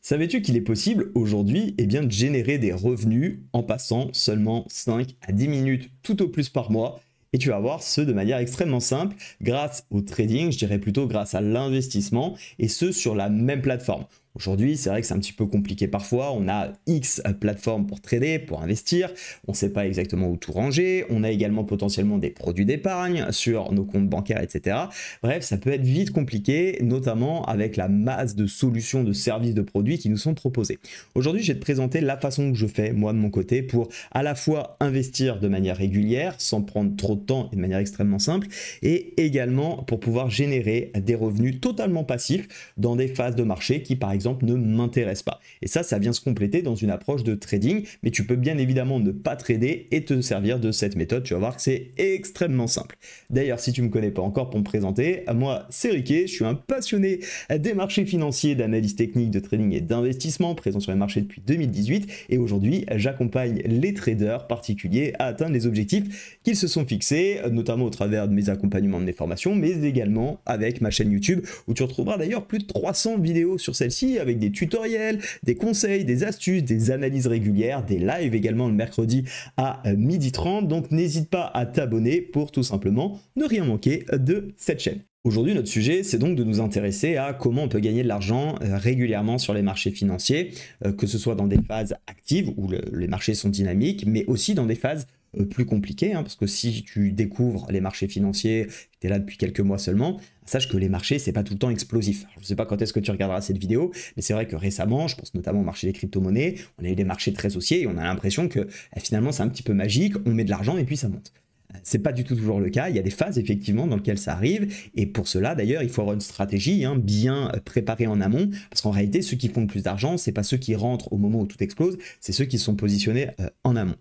Savais-tu qu'il est possible aujourd'hui de générer des revenus en passant seulement 5 à 10 minutes tout au plus par mois et tu vas voir ce de manière extrêmement simple grâce au trading, je dirais plutôt grâce à l'investissement et ce sur la même plateforme. Aujourd'hui, c'est vrai que c'est un petit peu compliqué parfois, on a X plateformes pour trader, pour investir, on ne sait pas exactement où tout ranger, on a également potentiellement des produits d'épargne sur nos comptes bancaires, etc. Bref, ça peut être vite compliqué, notamment avec la masse de solutions, de services, de produits qui nous sont proposés. Aujourd'hui, je vais te présenter la façon que je fais, moi de mon côté, pour à la fois investir de manière régulière, sans prendre trop de temps et de manière extrêmement simple, et également pour pouvoir générer des revenus totalement passifs dans des phases de marché qui, par exemple, ne m'intéressent pas. Et ça vient se compléter dans une approche de trading, mais tu peux bien évidemment ne pas trader et te servir de cette méthode. Tu vas voir que c'est extrêmement simple. D'ailleurs, si tu ne me connais pas encore pour me présenter, moi c'est Riquet, je suis un passionné des marchés financiers, d'analyse technique, de trading et d'investissement, présent sur les marchés depuis 2018 et aujourd'hui j'accompagne les traders particuliers à atteindre les objectifs qu'ils se sont fixés, notamment au travers de mes accompagnements de mes formations, mais également avec ma chaîne YouTube où tu retrouveras d'ailleurs plus de 300 vidéos sur celle-ci avec des tutoriels, des conseils, des astuces, des analyses régulières, des lives également le mercredi à 12h30. Donc n'hésite pas à t'abonner pour tout simplement ne rien manquer de cette chaîne. Aujourd'hui, notre sujet, c'est donc de nous intéresser à comment on peut gagner de l'argent régulièrement sur les marchés financiers, que ce soit dans des phases actives où les marchés sont dynamiques, mais aussi dans des phases plus compliquées, parce que si tu découvres les marchés financiers, tu es là depuis quelques mois seulement, sache que les marchés, c'est pas tout le temps explosif. Alors, je ne sais pas quand est-ce que tu regarderas cette vidéo, mais c'est vrai que récemment, je pense notamment au marché des crypto-monnaies, on a eu des marchés très haussiers et on a l'impression que finalement c'est un petit peu magique, on met de l'argent et puis ça monte. C'est pas du tout toujours le cas, il y a des phases effectivement dans lesquelles ça arrive et pour cela d'ailleurs il faut avoir une stratégie bien préparée en amont parce qu'en réalité ceux qui font le plus d'argent c'est pas ceux qui rentrent au moment où tout explose, c'est ceux qui sont positionnés en amont.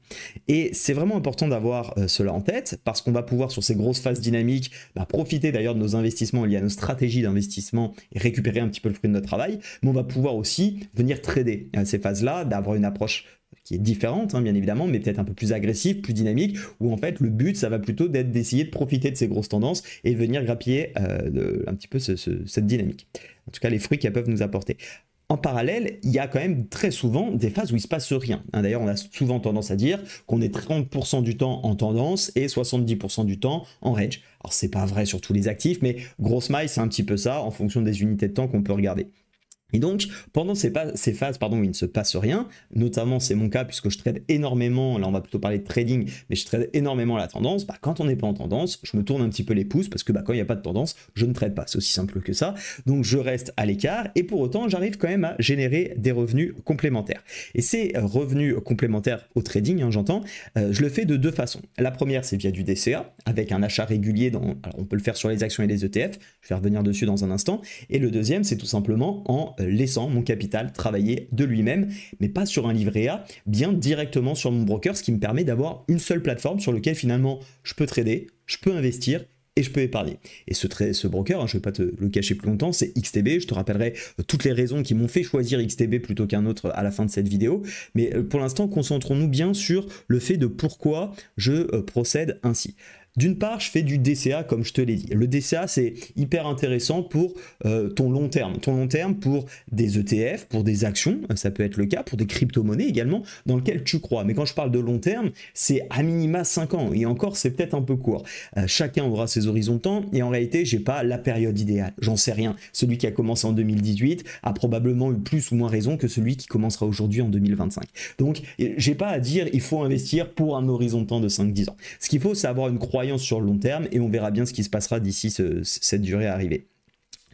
Et c'est vraiment important d'avoir cela en tête parce qu'on va pouvoir sur ces grosses phases dynamiques profiter d'ailleurs de nos investissements liés à nos stratégies d'investissement et récupérer un petit peu le fruit de notre travail, mais on va pouvoir aussi venir trader ces phases-là, d'avoir une approche qui est différente bien évidemment, mais peut-être un peu plus agressive, plus dynamique, où en fait le but ça va plutôt d'être d'essayer de profiter de ces grosses tendances et venir grappiller un petit peu cette dynamique. En tout cas les fruits qu'elles peuvent nous apporter. En parallèle, il y a quand même très souvent des phases où il ne se passe rien. D'ailleurs, on a souvent tendance à dire qu'on est 30% du temps en tendance et 70% du temps en range. Alors, c'est pas vrai sur tous les actifs, mais grosse maille, c'est un petit peu ça en fonction des unités de temps qu'on peut regarder. Et donc, pendant ces phases où il ne se passe rien, notamment c'est mon cas puisque je trade énormément, là on va plutôt parler de trading, mais je trade énormément la tendance, quand on n'est pas en tendance, je me tourne un petit peu les pouces parce que quand il n'y a pas de tendance, je ne trade pas, c'est aussi simple que ça. Donc je reste à l'écart et pour autant, j'arrive quand même à générer des revenus complémentaires. Et ces revenus complémentaires au trading, j'entends, je le fais de deux façons. La première, c'est via du DCA, avec un achat régulier, alors on peut le faire sur les actions et les ETF, je vais revenir dessus dans un instant. Et le deuxième, c'est tout simplement en laissant mon capital travailler de lui-même, mais pas sur un livret A, bien directement sur mon broker, ce qui me permet d'avoir une seule plateforme sur laquelle finalement je peux trader, je peux investir et je peux épargner. Et ce broker, je ne vais pas te le cacher plus longtemps, c'est XTB. Je te rappellerai toutes les raisons qui m'ont fait choisir XTB plutôt qu'un autre à la fin de cette vidéo. Mais pour l'instant, concentrons-nous bien sur le fait de pourquoi je procède ainsi. D'une part, je fais du DCA comme je te l'ai dit. Le DCA, c'est hyper intéressant pour ton long terme. Ton long terme pour des ETF, pour des actions, ça peut être le cas, pour des crypto-monnaies également, dans lesquelles tu crois. Mais quand je parle de long terme, c'est à minima 5 ans. Et encore, c'est peut-être un peu court. Chacun aura ses horizons de temps. Et en réalité, j'ai pas la période idéale. J'en sais rien. Celui qui a commencé en 2018 a probablement eu plus ou moins raison que celui qui commencera aujourd'hui en 2025. Donc, j'ai pas à dire il faut investir pour un horizon de temps de 5-10 ans. Ce qu'il faut, c'est avoir une croyance sur le long terme et on verra bien ce qui se passera d'ici cette durée arrivée.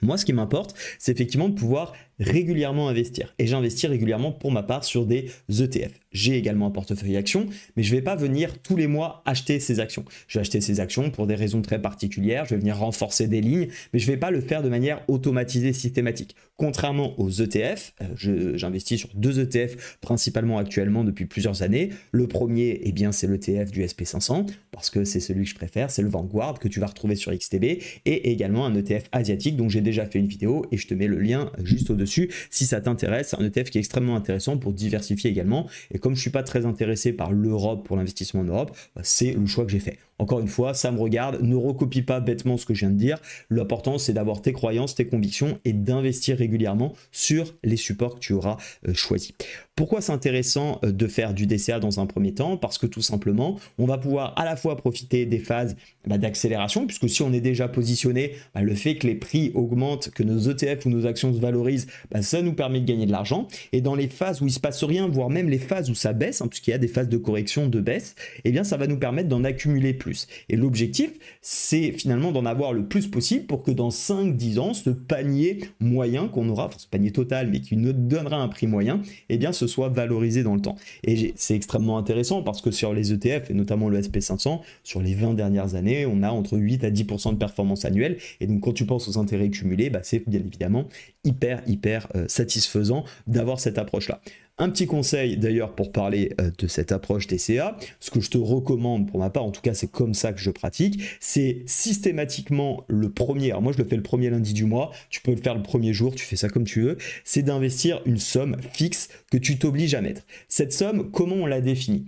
Moi, ce qui m'importe, c'est effectivement de pouvoir régulièrement investir. Et j'investis régulièrement pour ma part sur des ETF. J'ai également un portefeuille actions, mais je ne vais pas venir tous les mois acheter ces actions. Je vais acheter ces actions pour des raisons très particulières, je vais venir renforcer des lignes, mais je ne vais pas le faire de manière automatisée, systématique. Contrairement aux ETF, j'investis sur 2 ETF principalement actuellement depuis plusieurs années. Le premier, c'est l'ETF du SP500, parce que c'est celui que je préfère, c'est le Vanguard que tu vas retrouver sur XTB, et également un ETF asiatique dont j'ai déjà fait une vidéo, et je te mets le lien juste au-dessus dessus si ça t'intéresse. C'est un ETF qui est extrêmement intéressant pour diversifier également. Et comme je suis pas très intéressé par l'Europe pour l'investissement en Europe, c'est le choix que j'ai fait. Encore une fois, ça me regarde, ne recopie pas bêtement ce que je viens de dire. L'important, c'est d'avoir tes croyances, tes convictions et d'investir régulièrement sur les supports que tu auras choisis. Pourquoi c'est intéressant de faire du DCA dans un premier temps? Parce que tout simplement, on va pouvoir à la fois profiter des phases d'accélération, puisque si on est déjà positionné, le fait que les prix augmentent, que nos ETF ou nos actions se valorisent, ça nous permet de gagner de l'argent. Et dans les phases où il ne se passe rien, voire même les phases où ça baisse, puisqu'il y a des phases de correction, de baisse, eh bien ça va nous permettre d'en accumuler plus. Et l'objectif, c'est finalement d'en avoir le plus possible pour que dans 5-10 ans, ce panier moyen qu'on aura, enfin ce panier total, mais qui nous donnera un prix moyen, eh bien ce soit valorisé dans le temps. Et c'est extrêmement intéressant parce que sur les ETF, et notamment le SP500, sur les 20 dernières années, on a entre 8 à 10% de performance annuelle. Et donc quand tu penses aux intérêts cumulés, c'est bien évidemment hyper satisfaisant d'avoir cette approche-là. Un petit conseil d'ailleurs pour parler de cette approche TCA, ce que je te recommande pour ma part, en tout cas c'est comme ça que je pratique, c'est systématiquement le premier, alors moi je le fais le premier lundi du mois, tu peux le faire le premier jour, tu fais ça comme tu veux, c'est d'investir une somme fixe que tu t'obliges à mettre. Cette somme, comment on la définit?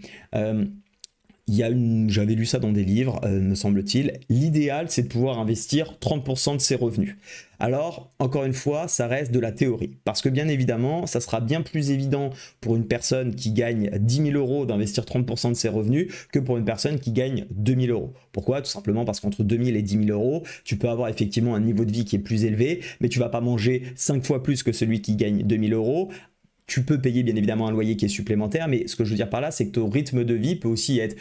J'avais lu ça dans des livres, me semble-t-il. L'idéal, c'est de pouvoir investir 30% de ses revenus. Alors, encore une fois, ça reste de la théorie. Parce que bien évidemment, ça sera bien plus évident pour une personne qui gagne 10 000 euros d'investir 30% de ses revenus que pour une personne qui gagne 2 000 euros. Pourquoi? Tout simplement parce qu'entre 2 000 et 10 000 euros, tu peux avoir effectivement un niveau de vie qui est plus élevé, mais tu vas pas manger 5 fois plus que celui qui gagne 2 000 euros. Tu peux payer bien évidemment un loyer qui est supplémentaire, mais ce que je veux dire par là, c'est que ton rythme de vie peut aussi être,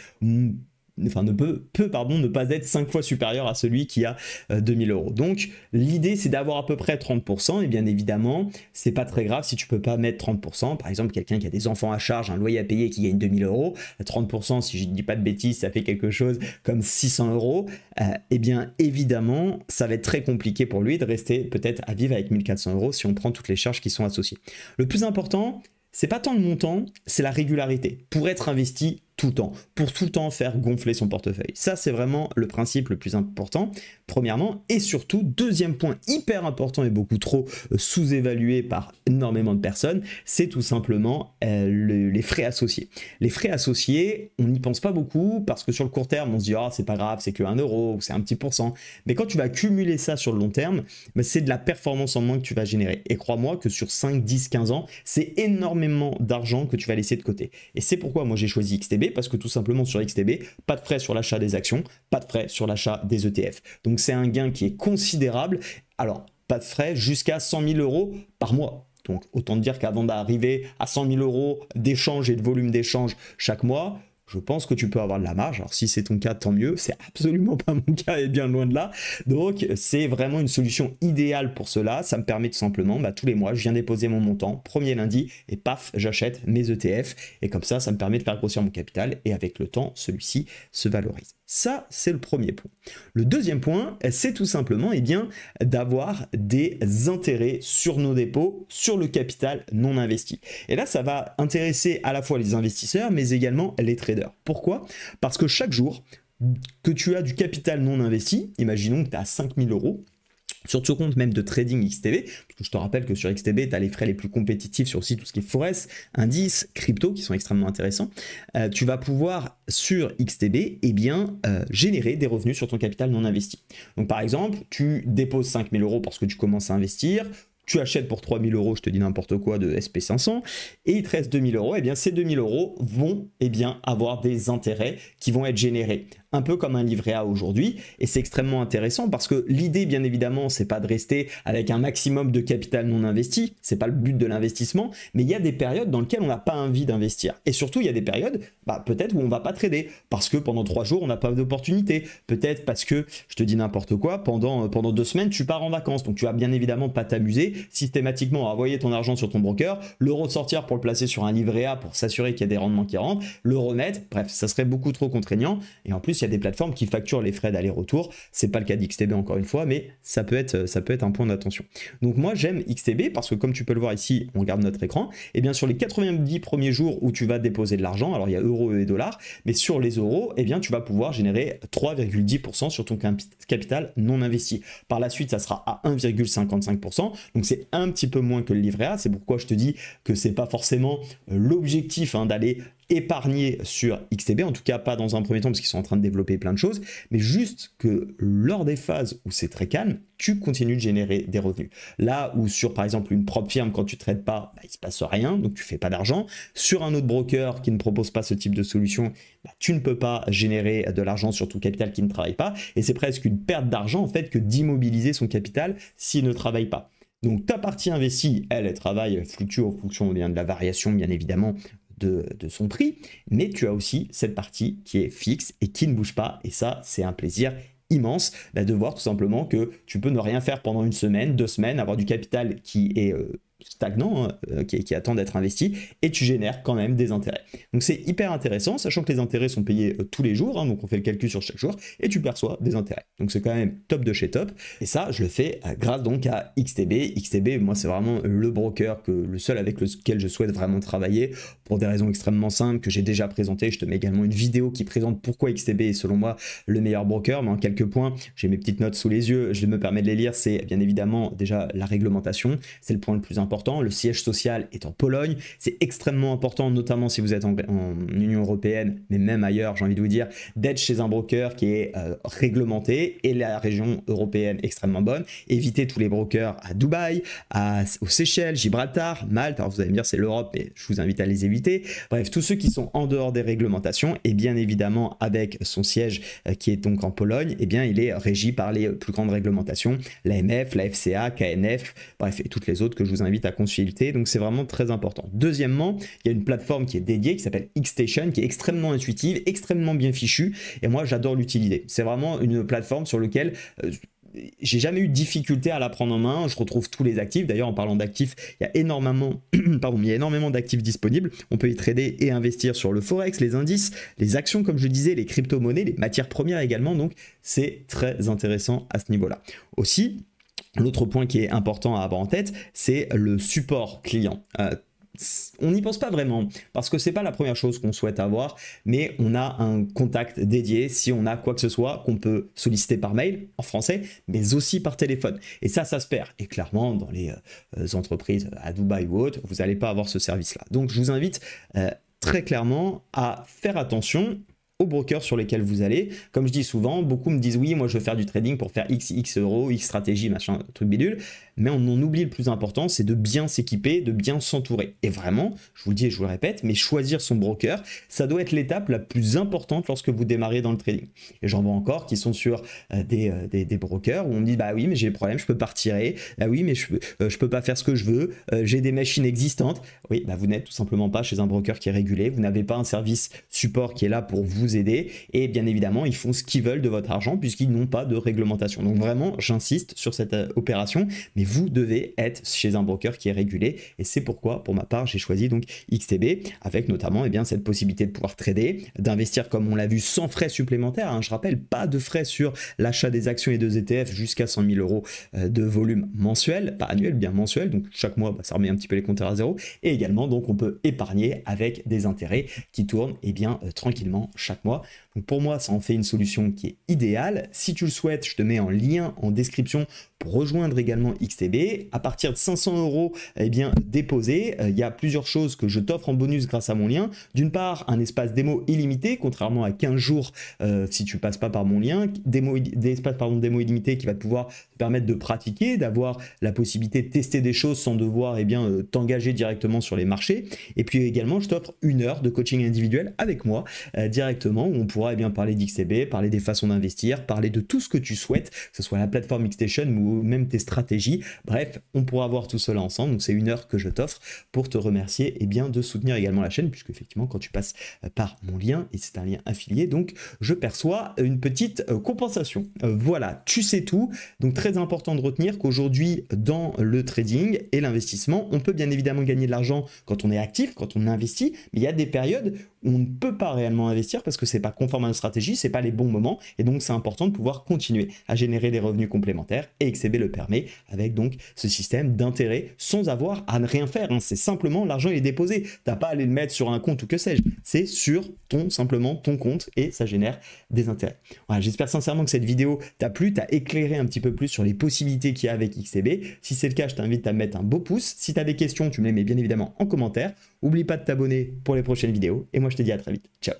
ne pas être 5 fois supérieur à celui qui a 2000 euros. Donc l'idée c'est d'avoir à peu près 30%, et bien évidemment c'est pas très grave si tu peux pas mettre 30%. Par exemple quelqu'un qui a des enfants à charge, un loyer à payer, qui gagne 2000 euros, 30%, si je ne dis pas de bêtises, ça fait quelque chose comme 600 euros. Et bien évidemment ça va être très compliqué pour lui de rester peut-être à vivre avec 1400 euros si on prend toutes les charges qui sont associées. Le plus important, c'est pas tant le montant, c'est la régularité pour être investi tout le temps, pour tout le temps faire gonfler son portefeuille. Ça, c'est vraiment le principe le plus important, premièrement. Et surtout, deuxième point hyper important et beaucoup trop sous-évalué par énormément de personnes, c'est tout simplement les frais associés. Les frais associés, on n'y pense pas beaucoup parce que sur le court terme, on se dit « Ah, c'est pas grave, c'est que 1 euro ou c'est un petit pourcent ». Mais quand tu vas cumuler ça sur le long terme, c'est de la performance en moins que tu vas générer. Et crois-moi que sur 5, 10, 15 ans, c'est énormément d'argent que tu vas laisser de côté. Et c'est pourquoi moi j'ai choisi XTB, parce que tout simplement sur XTB, pas de frais sur l'achat des actions, pas de frais sur l'achat des ETF. Donc c'est un gain qui est considérable. Alors, pas de frais jusqu'à 100 000 euros par mois. Donc autant dire qu'avant d'arriver à 100 000 euros d'échange et de volume d'échange chaque mois, je pense que tu peux avoir de la marge. Alors si c'est ton cas, tant mieux. C'est absolument pas mon cas et bien loin de là. Donc c'est vraiment une solution idéale pour cela. Ça me permet tout simplement, tous les mois, je viens déposer mon montant, premier lundi, et paf, j'achète mes ETF. Et comme ça me permet de faire grossir mon capital. Et avec le temps, celui-ci se valorise. Ça, c'est le premier point. Le deuxième point, c'est tout simplement d'avoir des intérêts sur nos dépôts, sur le capital non investi. Et là, ça va intéresser à la fois les investisseurs, mais également les traders. Pourquoi? Parce que chaque jour que tu as du capital non investi, imaginons que tu as 5 000 euros, sur ce compte même de trading XTB, parce que je te rappelle que sur XTB, tu as les frais les plus compétitifs sur aussi tout ce qui est Forex, indices, crypto, qui sont extrêmement intéressants. Tu vas pouvoir, sur XTB, générer des revenus sur ton capital non investi. Donc par exemple, tu déposes 5 000 euros parce que tu commences à investir, tu achètes pour 3 000 euros, je te dis n'importe quoi, de SP500, et il te reste 2 000 euros, ces 2 000 euros vont avoir des intérêts qui vont être générés. Un peu comme un livret A aujourd'hui, et c'est extrêmement intéressant parce que l'idée, bien évidemment, c'est pas de rester avec un maximum de capital non investi, c'est pas le but de l'investissement, mais il y a des périodes dans lesquelles on n'a pas envie d'investir. Et surtout, il y a des périodes, peut-être où on va pas trader, parce que pendant 3 jours, on n'a pas d'opportunité. Peut-être parce que, je te dis n'importe quoi, pendant 2 semaines, tu pars en vacances, donc tu vas bien évidemment pas t'amuser systématiquement à envoyer ton argent sur ton broker, le ressortir pour le placer sur un livret A pour s'assurer qu'il y a des rendements qui rentrent, le remettre, bref, ça serait beaucoup trop contraignant, et en plus, il il y a des plateformes qui facturent les frais d'aller-retour. C'est pas le cas d'XTB encore une fois, mais ça peut être un point d'attention. Donc moi j'aime XTB parce que comme tu peux le voir ici, on regarde notre écran, et bien sur les 90 premiers jours où tu vas déposer de l'argent, alors il y a euros et dollars, mais sur les euros, et bien tu vas pouvoir générer 3,10% sur ton capital non investi. Par la suite, ça sera à 1,55%, donc c'est un petit peu moins que le livret A. C'est pourquoi je te dis que c'est pas forcément l'objectif d'aller épargner sur XTB, en tout cas pas dans un premier temps parce qu'ils sont en train de développer plein de choses, mais juste que lors des phases où c'est très calme, tu continues de générer des revenus. Là où sur par exemple une propre firme, quand tu ne traites pas, il ne se passe rien, donc tu ne fais pas d'argent. Sur un autre broker qui ne propose pas ce type de solution, tu ne peux pas générer de l'argent sur ton capital qui ne travaille pas, et c'est presque une perte d'argent en fait que d'immobiliser son capital s'il ne travaille pas. Donc ta partie investie, elle travaille, fluctue en fonction bien de la variation bien évidemment de son prix, mais tu as aussi cette partie qui est fixe et qui ne bouge pas, et ça c'est un plaisir immense de voir tout simplement que tu peux ne rien faire pendant une semaine, 2 semaines, avoir du capital qui est stagnant, qui attend d'être investi, et tu génères quand même des intérêts. Donc c'est hyper intéressant, sachant que les intérêts sont payés tous les jours, donc on fait le calcul sur chaque jour, et tu perçois des intérêts. Donc c'est quand même top de chez top, et ça je le fais grâce donc à XTB. XTB, moi c'est vraiment le broker, le seul avec lequel je souhaite vraiment travailler, pour des raisons extrêmement simples que j'ai déjà présentées. Je te mets également une vidéo qui présente pourquoi XTB est selon moi le meilleur broker, mais en quelques points, j'ai mes petites notes sous les yeux, je me permets de les lire. C'est bien évidemment déjà la réglementation, c'est le point le plus important. Le siège social est en Pologne, c'est extrêmement important, notamment si vous êtes en Union européenne, mais même ailleurs, j'ai envie de vous dire, d'être chez un broker qui est réglementé, et la région européenne extrêmement bonne. Évitez tous les brokers à Dubaï, aux Seychelles, Gibraltar, Malte. Alors vous allez me dire c'est l'Europe, mais je vous invite à les éviter. Bref, tous ceux qui sont en dehors des réglementations, et bien évidemment avec son siège qui est donc en Pologne, et bien il est régi par les plus grandes réglementations, l'AMF, la FCA, KNF, bref, et toutes les autres que je vous invite à consulter. Donc c'est vraiment très important. Deuxièmement, il y a une plateforme qui est dédiée qui s'appelle XStation, qui est extrêmement intuitive, extrêmement bien fichue, et moi j'adore l'utiliser. C'est vraiment une plateforme sur laquelle j'ai jamais eu de difficulté à la prendre en main. Je retrouve tous les actifs. D'ailleurs, en parlant d'actifs, il y a énormément, il y a énormément d'actifs disponibles. On peut y trader et investir sur le forex, les indices, les actions, comme je disais, les crypto-monnaies, les matières premières également. Donc, c'est très intéressant à ce niveau-là. Aussi, l'autre point qui est important à avoir en tête, c'est le support client. On n'y pense pas vraiment parce que c'est pas la première chose qu'on souhaite avoir, mais on a un contact dédié si on a quoi que ce soit qu'on peut solliciter par mail en français, mais aussi par téléphone, et ça se perd. Et clairement dans les entreprises à Dubaï ou autres, vous n'allez pas avoir ce service là. Donc je vous invite très clairement à faire attention aux brokers sur lesquels vous allez. Comme je dis souvent, beaucoup me disent oui, moi je veux faire du trading pour faire X euros, X stratégie, machin, truc bidule, mais on en oublie le plus important, c'est de bien s'équiper, de bien s'entourer. Et vraiment, je vous le dis et je vous le répète, mais choisir son broker, ça doit être l'étape la plus importante lorsque vous démarrez dans le trading. Et j'en vois encore qui sont sur des brokers où on me dit bah oui, mais j'ai des problèmes, je peux pas retirer, bah oui, mais je peux pas faire ce que je veux, j'ai des machines existantes. Oui, bah vous n'êtes tout simplement pas chez un broker qui est régulé, vous n'avez pas un service support qui est là pour vous aider, et bien évidemment ils font ce qu'ils veulent de votre argent puisqu'ils n'ont pas de réglementation. Donc vraiment j'insiste sur cette opération, mais vous devez être chez un broker qui est régulé, et c'est pourquoi pour ma part j'ai choisi donc XTB, avec notamment cette possibilité de pouvoir trader, d'investir comme on l'a vu sans frais supplémentaires, je rappelle, pas de frais sur l'achat des actions et des ETF jusqu'à 100 000 euros de volume mensuel, pas annuel, bien mensuel, donc chaque mois ça remet un petit peu les compteurs à zéro, et également donc on peut épargner avec des intérêts qui tournent tranquillement chaque mois. Donc pour moi ça en fait une solution qui est idéale. Si tu le souhaites, je te mets en lien en description pour rejoindre également XTB. À partir de 500 euros déposés, il y a plusieurs choses que je t'offre en bonus grâce à mon lien. D'une part, un espace démo illimité, contrairement à 15 jours si tu passes pas par mon lien, espace démo illimité qui va pouvoir te permettre de pratiquer, d'avoir la possibilité de tester des choses sans devoir t'engager directement sur les marchés. Et puis également, je t'offre 1 heure de coaching individuel avec moi directement, où on pourra parler d'XTB, parler des façons d'investir, parler de tout ce que tu souhaites, que ce soit la plateforme XStation ou même tes stratégies. Bref, on pourra voir tout cela ensemble. Donc c'est 1 heure que je t'offre pour te remercier de soutenir également la chaîne, puisque effectivement quand tu passes par mon lien, et c'est un lien affilié, donc je perçois une petite compensation. Voilà, tu sais tout. Donc très important de retenir qu'aujourd'hui dans le trading et l'investissement, on peut bien évidemment gagner de l'argent quand on est actif, quand on investit, mais il y a des périodes où on ne peut pas réellement investir parce parce que c'est pas conforme à notre stratégie, c'est pas les bons moments, et donc c'est important de pouvoir continuer à générer des revenus complémentaires, et XCB le permet avec donc ce système d'intérêt sans avoir à ne rien faire, hein. C'est simplement l'argent est déposé, t'as pas à aller le mettre sur un compte ou que sais-je, c'est sur simplement ton compte et ça génère des intérêts. Voilà, j'espère sincèrement que cette vidéo t'a plu, t'a éclairé un petit peu plus sur les possibilités qu'il y a avec XCB. Si c'est le cas, je t'invite à mettre un beau pouce. Si tu as des questions, tu me les mets bien évidemment en commentaire. N'oublie pas de t'abonner pour les prochaines vidéos et moi je te dis à très vite. Ciao.